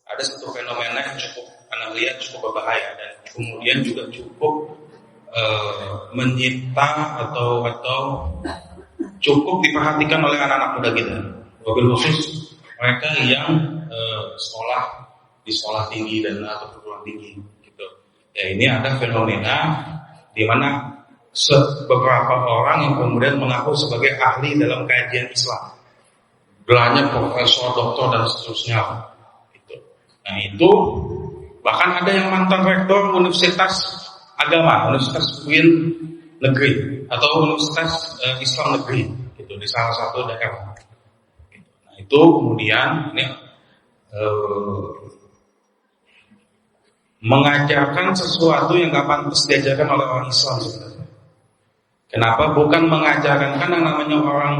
ada satu fenomena yang cukup Anda lihat cukup berbahaya dan kemudian juga cukup menyita atau cukup diperhatikan oleh anak-anak muda kita, wabil khusus mereka yang sekolah di sekolah tinggi dan atau perguruan tinggi gitu. Ya, ini ada fenomena di mana beberapa orang yang kemudian mengaku sebagai ahli dalam kajian Islam, gelarnya profesor, doktor dan seterusnya gitu. Nah itu bahkan ada yang mantan rektor universitas agama, Universitas UIN negeri atau Universitas Islam negeri gitu di salah satu daerah. Nah itu kemudian ini mengajarkan sesuatu yang gak pantas diajarkan oleh orang Islam sebenarnya. Kenapa? Bukan mengajarkan kan yang namanya orang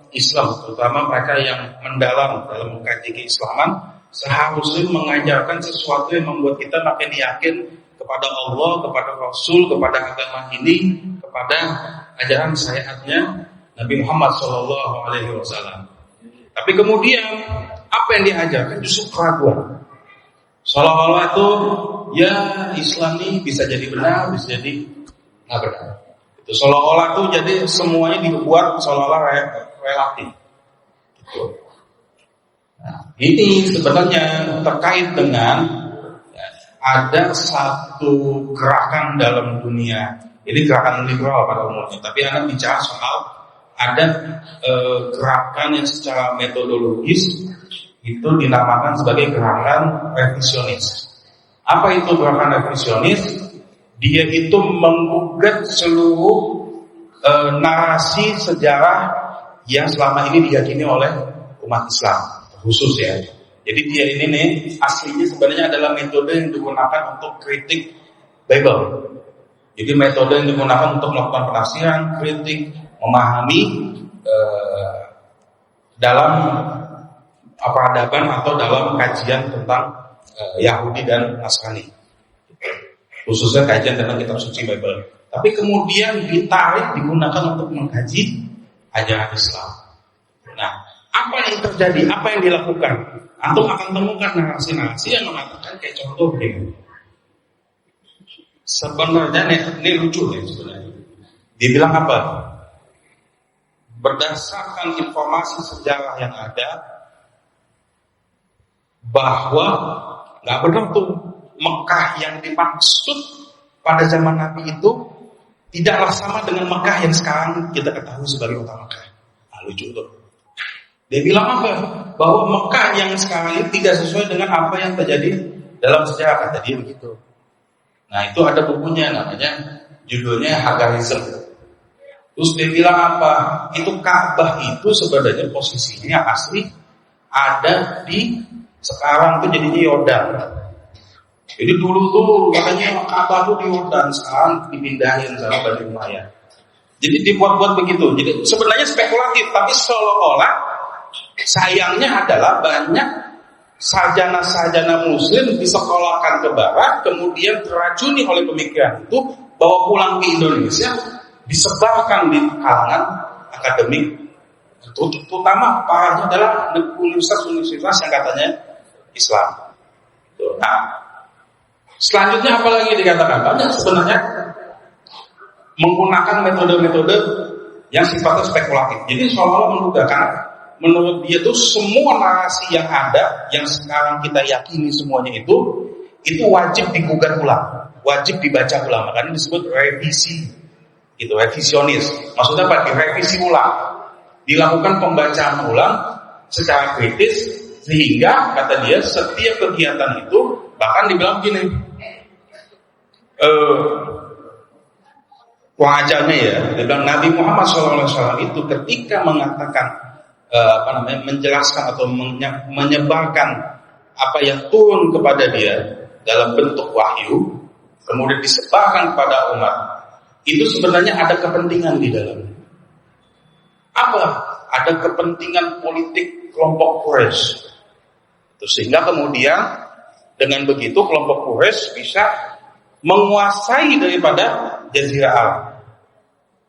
Islam, terutama mereka yang mendalam dalam mengkaji keislaman, seharusnya mengajarkan sesuatu yang membuat kita makin yakin kepada Allah, kepada Rasul, kepada agama ini, kepada ajaran syariatnya Nabi Muhammad SAW. Tapi kemudian apa yang diajarkan justru keraguan. Seolah-olah itu ya Islam ini bisa jadi benar, bisa jadi nggak benar. Itu seolah-olah itu jadi semuanya dibuat seolah-olah relatif. Gitu. Nah, ini sebenarnya terkait dengan ada satu gerakan dalam dunia. Ini gerakan liberal pada umumnya. Tapi Anda bicara soal ada gerakan yang secara metodologis itu dinamakan sebagai gerakan revisionis. Apa itu gerakan revisionis? Dia itu menggugat seluruh narasi sejarah yang selama ini diyakini oleh umat Islam khusus ya. Jadi dia ini nih aslinya sebenarnya adalah metode yang digunakan untuk kritik Bible. Jadi metode yang digunakan untuk melakukan penafsiran, kritik, memahami dalam peradaban atau dalam kajian tentang Yahudi dan Nasrani. Khususnya kajian tentang kitab suci Bible. Tapi kemudian ditarik digunakan untuk mengkaji ajaran Islam. Nah, apa yang terjadi? Apa yang dilakukan? Antum akan temukan narasi-narasi yang mengatakan kayak contoh ini. Sebenarnya ini lucu ya sebenarnya. Dibilang apa? Berdasarkan informasi sejarah yang ada, bahwa nggak benar tuh Mekah yang dimaksud pada zaman Nabi itu tidaklah sama dengan Mekah yang sekarang kita ketahui sebagai kota Mekah. Nah, lucu tuh. Dia bilang apa? Bahwa Mekah yang sekarang ini tidak sesuai dengan apa yang terjadi dalam sejarah, kata dia begitu. Nah itu ada bukunya namanya, judulnya Hagarism. Terus dia bilang apa? Itu Ka'bah itu sebenarnya posisinya asli ada di sekarang tuh jadinya Yordan. Jadi dulu tuh katanya Ka'bah tuh di Yordan, sekarang dipindahin sama Bani Umayyah. Jadi dibuat-buat begitu. Jadi sebenarnya spekulatif, tapi seolah-olah sayangnya adalah banyak sarjana-sarjana muslim disekolahkan ke barat, kemudian teracuni oleh pemikiran itu, bawa pulang ke Indonesia, disebarkan di kalangan akademik, terutama parahnya adalah universitas-universitas yang katanya Islam. Nah, selanjutnya apa lagi dikatakan? Banyak sebenarnya menggunakan metode-metode yang sifatnya spekulatif. Jadi seolah-olah menduga, karena menurut dia tuh semua narasi yang ada, yang sekarang kita yakini semuanya itu wajib digugat ulang, wajib dibaca ulang. Makanya disebut revisi, gitu, revisionis. Maksudnya apa? Direvisi ulang, dilakukan pembacaan ulang secara kritis, sehingga kata dia setiap kegiatan itu bahkan dibilang gini, pengajarnya ya, dia bilang Nabi Muhammad SAW itu ketika mengatakan menjelaskan atau menyebarkan apa yang turun kepada dia dalam bentuk wahyu, kemudian disebarkan kepada umat, itu sebenarnya ada kepentingan di dalamnya. Apa? Ada kepentingan politik kelompok Quraisy. Sehingga kemudian dengan begitu kelompok Quraisy bisa menguasai daripada Jazirah Arab.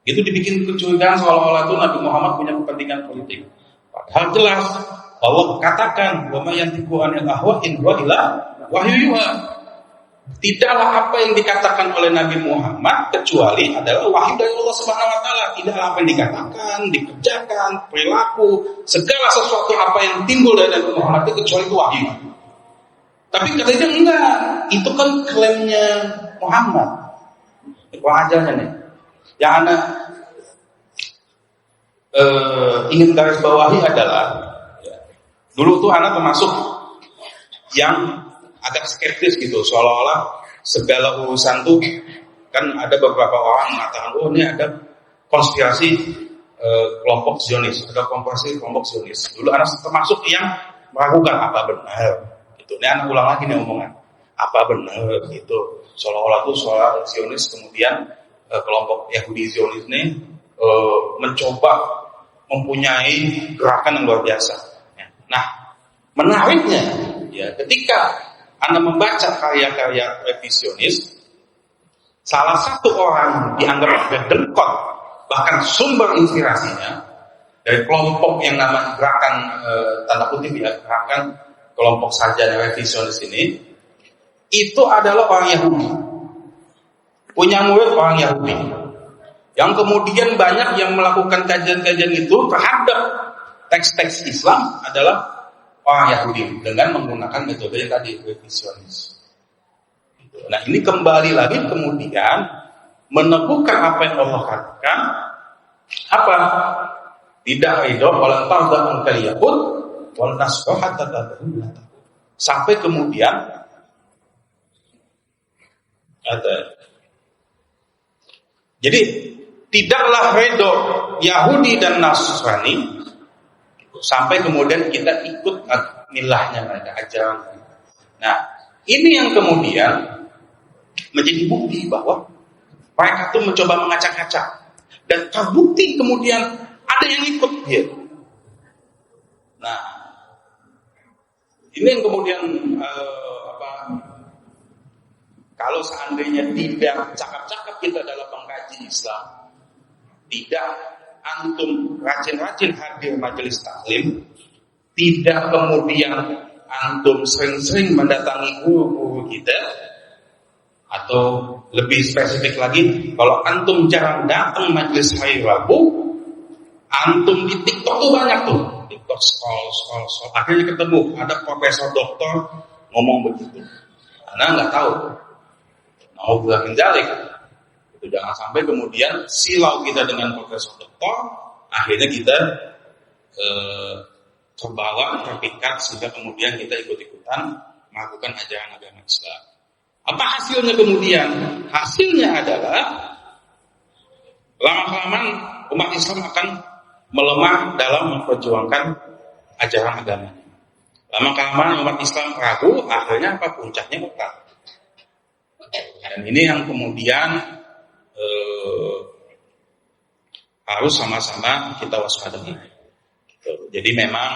Itu dibikin kecurigaan seolah-olah itu Nabi Muhammad punya kepentingan politik. Padahal jelas Allah katakan, wa may yantiqu anil ahwa in huwa illa wahyu yuha. Tidaklah apa yang dikatakan oleh Nabi Muhammad kecuali adalah wahyu dari Allah Subhanahu wa taala. Tidaklah apa yang dikatakan, dikerjakan, perilaku, segala sesuatu apa yang timbul dari Nabi Muhammad itu kecuali itu wahyu. Tapi katanya enggak, itu kan klaimnya Muhammad. Kurang ajarnya nih. Yang anak ingin garis bawahi adalah dulu tuh anak termasuk yang agak skeptis gitu, seolah-olah segala urusan tuh kan ada beberapa orang mengatakan, oh ini ada konspirasi kelompok Zionis, ada konspirasi kelompok Zionis. Dulu anak termasuk yang meragukan apa benar gitu. Ini anak ulang lagi nih omongan, apa benar gitu, seolah-olah tuh soal Zionis kemudian kelompok Yahudi Zionis ini mencoba mempunyai gerakan yang luar biasa. Nah, menariknya ya ketika Anda membaca karya-karya revisionis, salah satu orang dianggap berdengkot, bahkan sumber inspirasinya dari kelompok yang namanya gerakan tanda kutip ya, gerakan kelompok sarjana revisionis ini, itu adalah orang Yahudi, punya murid orang Yahudi, yang kemudian banyak yang melakukan kajian-kajian itu terhadap teks-teks Islam adalah orang Yahudi dengan menggunakan metode yang tadi revisionis. Nah ini kembali lagi kemudian meneguhkan apa yang Allah katakan, apa? Tidak ridho walan tarda ankal yahud wal nasrah hatta tattabi'a. Sampai kemudian ada. Jadi tidaklah ridho Yahudi dan Nasrani sampai kemudian kita ikut milahnya mereka, ajaran mereka. Nah, ini yang kemudian menjadi bukti bahwa mereka itu mencoba mengacak-acak dan terbukti kemudian ada yang ikut dia. Nah, ini yang kemudian kalau seandainya tidak cakap-cakap kita dalam mengkaji Islam, tidak antum rajin-rajin hadir majelis taklim, tidak kemudian antum sering-sering mendatangi guru-guru kita, atau lebih spesifik lagi, kalau antum jarang datang majelis hari Rabu, antum di TikTok tuh banyak tuh, TikTok scroll, akhirnya ketemu ada profesor doktor ngomong begitu, karena nggak tahu, mau bilang menjalik. Jangan sampai kemudian silau kita dengan profesor doktor, akhirnya kita terbawa, terpikat, sehingga kemudian kita ikut-ikutan melakukan ajaran agama Islam. Apa hasilnya kemudian? Hasilnya adalah lama-kelamaan umat Islam akan melemah dalam memperjuangkan ajaran agamanya. Lama-kelamaan umat Islam ragu, akhirnya apa? Puncaknya murtad. Dan ini yang kemudian harus sama-sama kita waspadai. Jadi memang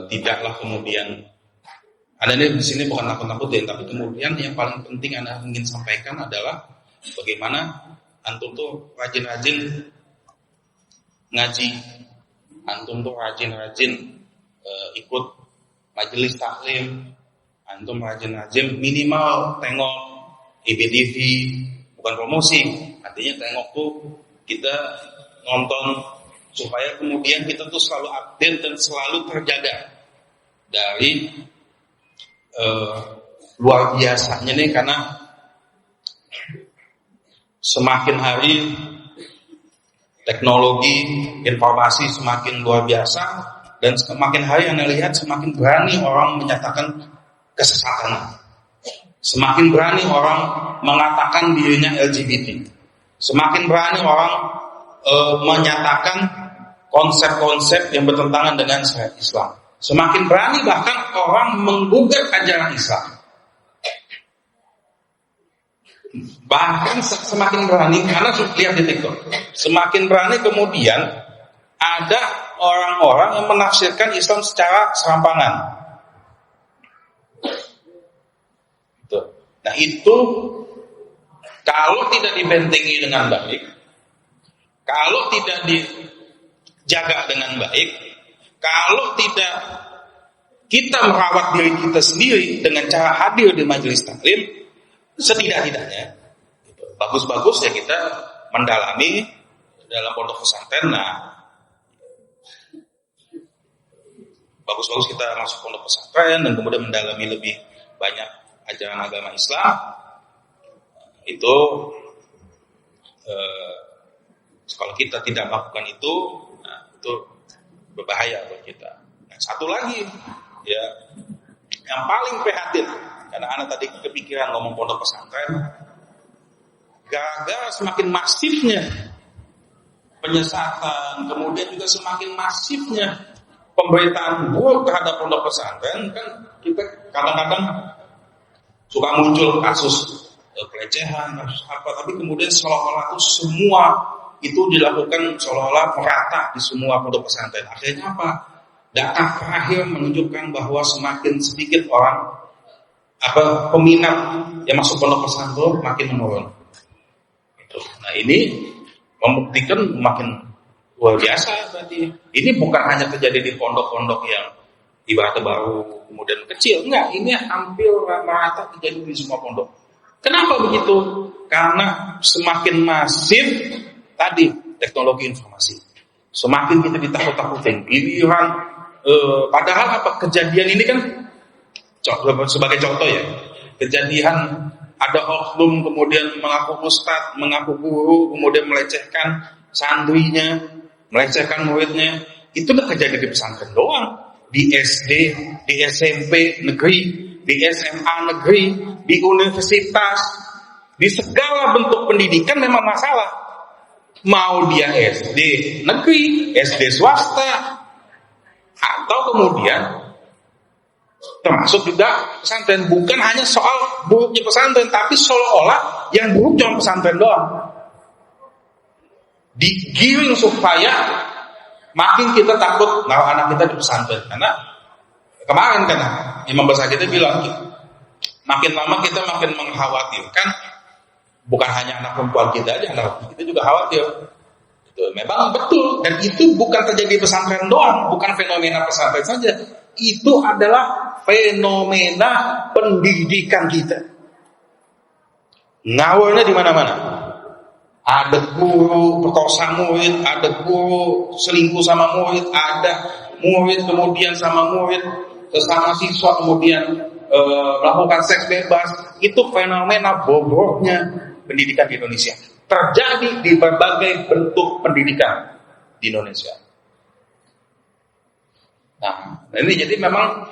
tidaklah kemudian Anda di sini bukan nakut-nakutin, tapi kemudian yang paling penting Anda ingin sampaikan adalah bagaimana antum tuh rajin-rajin ngaji, antum tuh rajin-rajin ikut majelis taklim, antum rajin-rajin minimal tengok IBTV, bukan promosi, artinya tengok tuh kita nonton supaya kemudian kita tuh selalu update dan selalu terjaga dari luar biasanya nih, karena semakin hari teknologi informasi semakin luar biasa dan semakin hari Anda lihat semakin berani orang menyatakan kesesatan. Semakin berani orang mengatakan dirinya LGBT. Semakin berani orang menyatakan konsep-konsep yang bertentangan dengan syariat Islam. Semakin berani bahkan orang menggugat ajaran Islam. Bahkan semakin berani, karena lihat di TikTok, semakin berani kemudian ada orang-orang yang menafsirkan Islam secara serampangan. Nah itu kalau tidak dibentengi dengan baik, kalau tidak dijaga dengan baik, Kalau tidak kita merawat diri kita sendiri dengan cara hadir di majelis taklim, setidak-tidaknya bagus-bagus ya kita mendalami dalam pondok pesantren. Nah, bagus-bagus kita masuk pondok pesantren dan kemudian mendalami lebih banyak ajaran agama Islam. Itu kalau kita tidak melakukan itu, nah, itu berbahaya buat kita. Nah, satu lagi ya yang paling prihatin, karena anak tadi kepikiran ngomong pondok pesantren, gara-gara semakin masifnya penyesatan, kemudian juga semakin masifnya pemberitaan buruk terhadap pondok pesantren, kan kita kadang-kadang suka muncul kasus pelecehan, kasus apa, tapi kemudian seolah-olah itu semua itu dilakukan seolah-olah merata di semua pondok pesantren. Akhirnya apa? Data terakhir menunjukkan bahwa semakin sedikit orang peminat yang masuk pondok pesantren makin menurun. Nah, ini membuktikan makin luar biasa berarti. Ini bukan hanya terjadi di pondok-pondok yang ibaratnya baru kemudian kecil, enggak, ini hampir merata terjadi di semua pondok. Kenapa begitu? Karena semakin masif tadi teknologi informasi, semakin kita ditakut-takutin, giliran padahal apa kejadian ini kan sebagai contoh ya, kejadian ada oknum kemudian mengaku ustadz, mengaku guru, kemudian melecehkan santrinya, melecehkan muridnya, itu udah kejadian di pesantren doang, di SD, di SMP negeri, di SMA negeri, di universitas, di segala bentuk pendidikan memang masalah. Mau dia SD negeri, SD swasta, atau kemudian termasuk juga pesantren. Bukan hanya soal buruknya pesantren, tapi seolah-olah yang buruk cuma pesantren doang. Digiring supaya makin kita takut naruh anak kita di pesantren. Karena kemarin kan imam besar kita bilang, makin lama kita makin mengkhawatirkan bukan hanya anak perempuan kita aja, anak kita juga khawatir. Itu memang betul, dan itu bukan terjadi di pesantren doang, bukan fenomena pesantren saja. Itu adalah fenomena pendidikan kita. Ngawurnya di mana-mana. Ada guru perkosa murid, ada guru selingkuh sama murid, ada murid kemudian sama murid, sesama siswa kemudian melakukan seks bebas. Itu fenomena bobroknya pendidikan di Indonesia. Terjadi di berbagai bentuk pendidikan di Indonesia. Nah, ini jadi memang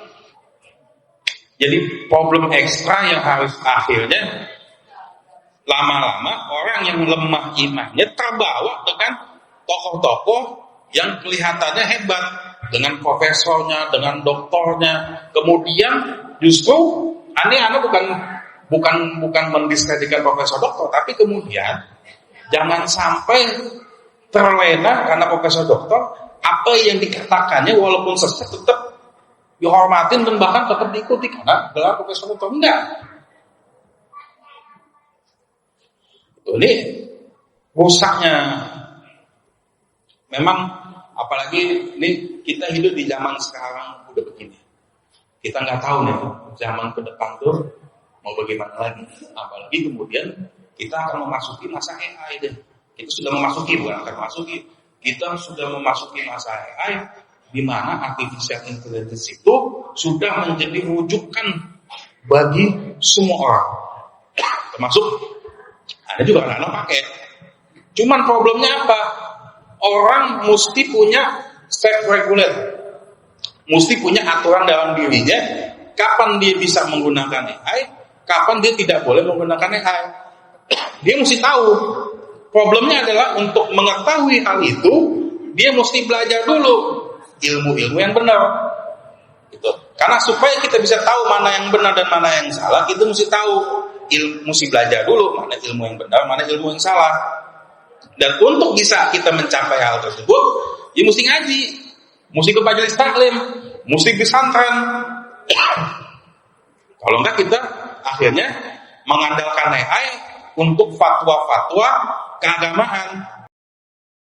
jadi problem ekstra yang harus akhirnya lama-lama orang yang lemah imannya terbawa dengan tokoh-tokoh yang kelihatannya hebat, dengan profesornya, dengan doktornya. Kemudian justru aneh-aneh bukan mendiskreditkan profesor doktor, tapi kemudian jangan sampai terlena karena profesor doktor, apa yang dikatakannya walaupun sesat tetap dihormatin dan bahkan tetap diikuti karena gelar profesor doktor. Enggak. Ini rusaknya memang, apalagi ini kita hidup di zaman sekarang udah begini. Kita nggak tahu nih zaman ke depan tuh mau bagaimana lagi. Apalagi kemudian kita akan memasuki masa AI deh. Kita sudah memasuki, bukan akan memasuki. Kita sudah memasuki masa AI di mana artificial intelligence itu sudah menjadi rujukan bagi semua orang. Termasuk ada juga anak-anak pakai. Cuman problemnya apa? Orang mesti punya self-regulate. Mesti punya aturan dalam dirinya. Kapan dia bisa menggunakan AI, kapan dia tidak boleh menggunakan AI. Dia mesti tahu. Problemnya adalah untuk mengetahui hal itu, dia mesti belajar dulu ilmu-ilmu yang benar. Gitu. Karena supaya kita bisa tahu mana yang benar dan mana yang salah, kita mesti tahu. Mesti belajar dulu mana ilmu yang benar, mana ilmu yang salah. Dan untuk bisa kita mencapai hal tersebut, ya mesti ngaji, mesti ke majelis taklim, mesti pesantren. Kalau enggak kita akhirnya mengandalkan AI untuk fatwa-fatwa keagamaan.